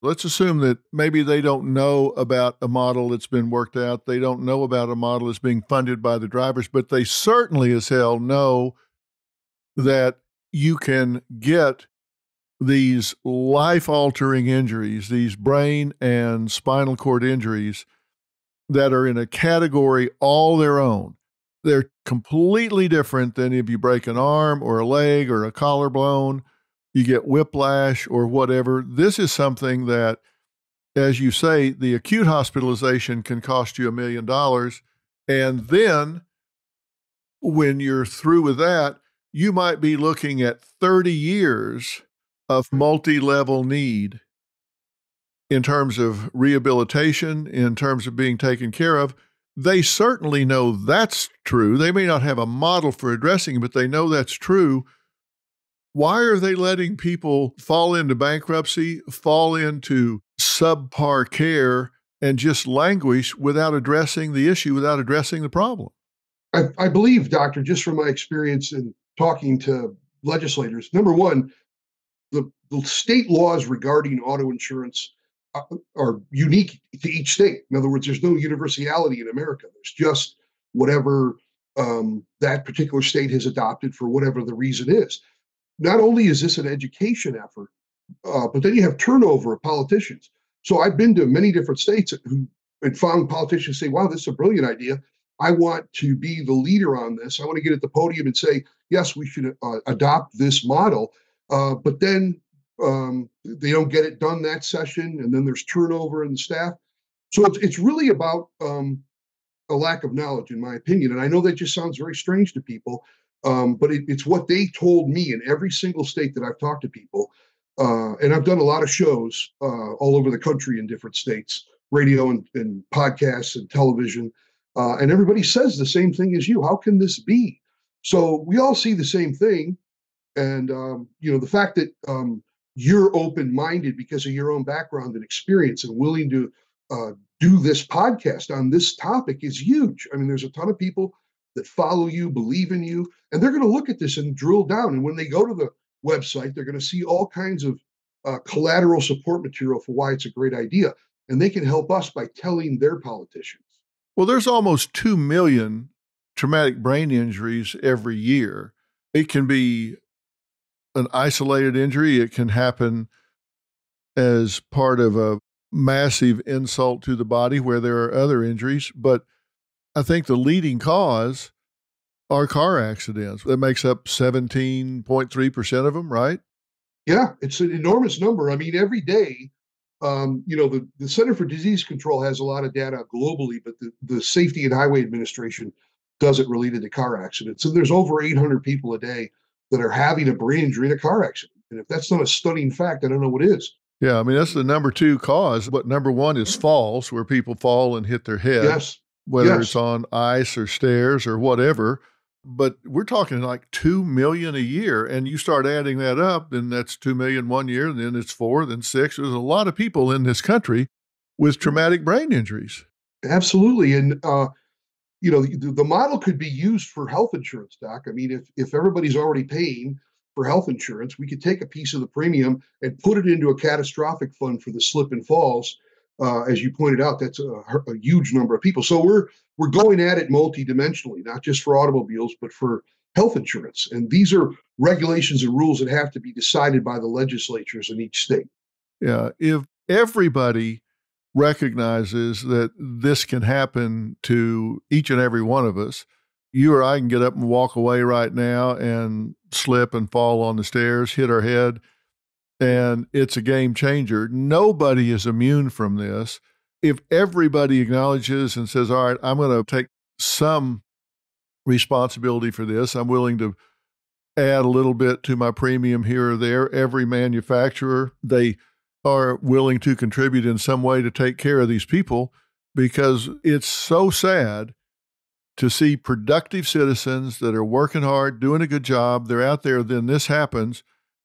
Let's assume that maybe they don't know about a model that's been worked out. They don't know about a model that's being funded by the drivers, but they certainly as hell know that you can get these life altering injuries, these brain and spinal cord injuries that are in a category all their own. They're completely different than if you break an arm or a leg or a collarbone, you get whiplash or whatever. This is something that, as you say, the acute hospitalization can cost you $1 million. And then when you're through with that, you might be looking at 30 years of multi-level need in terms of rehabilitation, in terms of being taken care of. They certainly know that's true. They may not have a model for addressing it, but they know that's true. Why are they letting people fall into bankruptcy, fall into subpar care, and just languish without addressing the issue, without addressing the problem? I believe, Doctor, just from my experience in talking to legislators, number one, the state laws regarding auto insurance are unique to each state. In other words, there's no universality in America. There's just whatever that particular state has adopted for whatever the reason is. Not only is this an education effort, but then you have turnover of politicians. So I've been to many different states who and found politicians say, wow, this is a brilliant idea. I want to be the leader on this. I want to get at the podium and say, yes, we should adopt this model. But then they don't get it done that session, and then there's turnover in the staff. So it's really about a lack of knowledge, in my opinion. And I know that just sounds very strange to people, but it's what they told me in every single state that I've talked to people. And I've done a lot of shows all over the country in different states, radio and podcasts and television. And everybody says the same thing as you. How can this be? So we all see the same thing. And, the fact that you're open-minded because of your own background and experience and willing to do this podcast on this topic is huge. I mean, there's a ton of people that follow you, believe in you, and they're going to look at this and drill down. And when they go to the website, they're going to see all kinds of collateral support material for why it's a great idea. And they can help us by telling their politicians. Well, there's almost 2 million traumatic brain injuries every year. It can be an isolated injury. It can happen as part of a massive insult to the body where there are other injuries. But I think the leading cause are car accidents. That makes up 17.3% of them, right? Yeah, it's an enormous number. I mean, every day, the Center for Disease Control has a lot of data globally, but the Safety and Highway Administration does it related to car accidents. And there's over 800 people a day that are having a brain injury in a car accident. And if that's not a stunning fact, I don't know what is. Yeah, I mean, that's the number 2 cause. But number 1 is falls, where people fall and hit their head, yes, whether it's on ice or stairs or whatever. But we're talking like 2 million a year. And you start adding that up, and that's 2 million one year, and then it's 4, then 6. There's a lot of people in this country with traumatic brain injuries. Absolutely. And, the model could be used for health insurance, Doc. I mean, if everybody's already paying for health insurance, we could take a piece of the premium and put it into a catastrophic fund for the slip and falls. As you pointed out, that's a huge number of people. So we're going at it multidimensionally, not just for automobiles, but for health insurance. And these are regulations and rules that have to be decided by the legislatures in each state. Yeah. If everybody recognizes that this can happen to each and every one of us, you or I can get up and walk away right now and slip and fall on the stairs, hit our head, and it's a game changer. Nobody is immune from this. If everybody acknowledges and says, all right, I'm going to take some responsibility for this, I'm willing to add a little bit to my premium here or there. Every manufacturer, they are willing to contribute in some way to take care of these people, because it's so sad to see productive citizens that are working hard, doing a good job. They're out there, then this happens,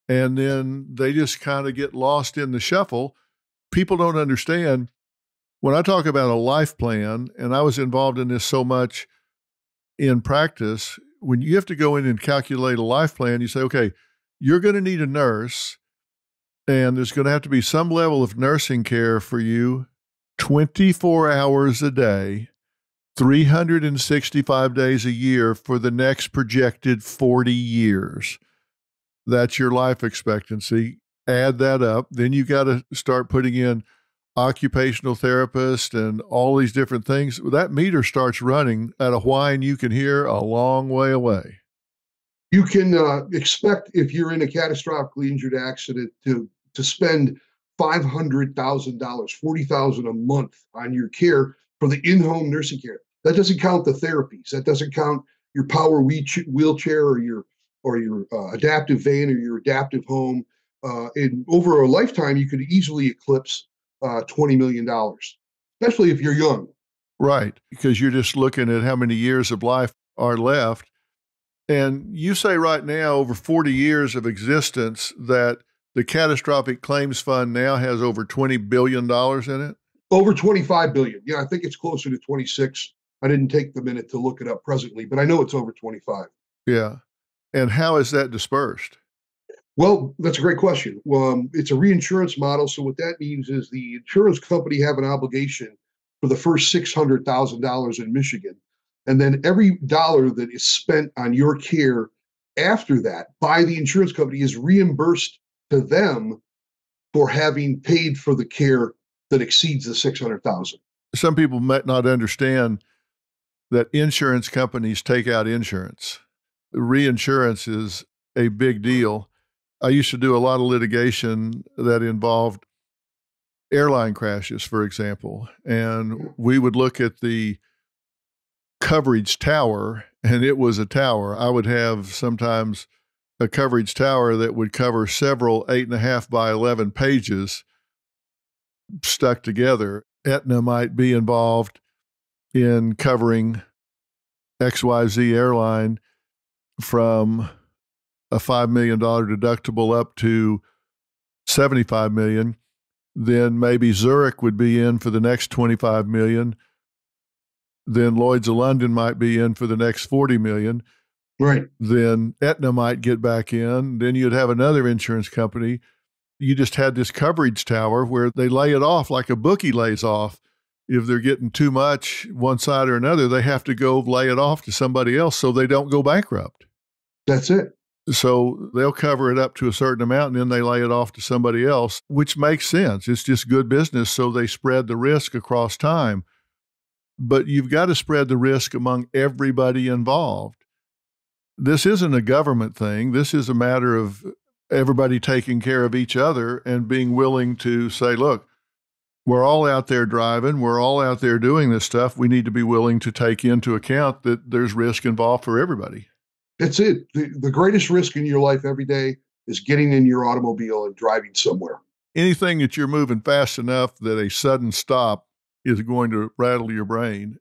and then they just kind of get lost in the shuffle. People don't understand. When I talk about a life plan, and I was involved in this so much in practice, when you have to go in and calculate a life plan, you say, okay, you're going to need a nurse, And there's going to have to be some level of nursing care for you 24 hours a day, 365 days a year for the next projected 40 years. That's your life expectancy. Add that up. Then you got to start putting in occupational therapist and all these different things. That meter starts running at a whine you can hear a long way away. You can expect, if you're in a catastrophically injured accident, to spend $500,000, $40,000 a month on your care for the in-home nursing care. That doesn't count the therapies. That doesn't count your power wheelchair or your adaptive van or your adaptive home. And over a lifetime, you could easily eclipse $20 million, especially if you're young. Right, because you're just looking at how many years of life are left. And you say right now, over 40 years of existence, that the catastrophic claims fund now has over $20 billion in it? Over 25 billion. Yeah, I think it's closer to 26. I didn't take the minute to look it up presently, but I know it's over 25. Yeah. And how is that dispersed? Well, that's a great question. It's a reinsurance model. So what that means is the insurance company have an obligation for the first $600,000 in Michigan. And then every dollar that is spent on your care after that by the insurance company is reimbursed to them for having paid for the care that exceeds the 600,000. Some people might not understand that insurance companies take out insurance. Reinsurance is a big deal. I used to do a lot of litigation that involved airline crashes, for example, and we would look at the coverage tower, and it was a tower. I would have sometimes a coverage tower that would cover several 8.5 by 11 pages stuck together. Aetna might be involved in covering XYZ airline from a $5 million deductible up to $75 million. Then maybe Zurich would be in for the next $25 million. Then Lloyd's of London might be in for the next $40 million. Right. Then Aetna might get back in. Then you'd have another insurance company. You just had this coverage tower where they lay it off like a bookie lays off. If they're getting too much one side or another, they have to go lay it off to somebody else so they don't go bankrupt. That's it. So they'll cover it up to a certain amount and then they lay it off to somebody else, which makes sense. It's just good business. So they spread the risk across time. But you've got to spread the risk among everybody involved. This isn't a government thing. This is a matter of everybody taking care of each other and being willing to say, look, we're all out there driving. We're all out there doing this stuff. We need to be willing to take into account that there's risk involved for everybody. That's it. The greatest risk in your life every day is getting in your automobile and driving somewhere. Anything that you're moving fast enough that a sudden stop is going to rattle your brain.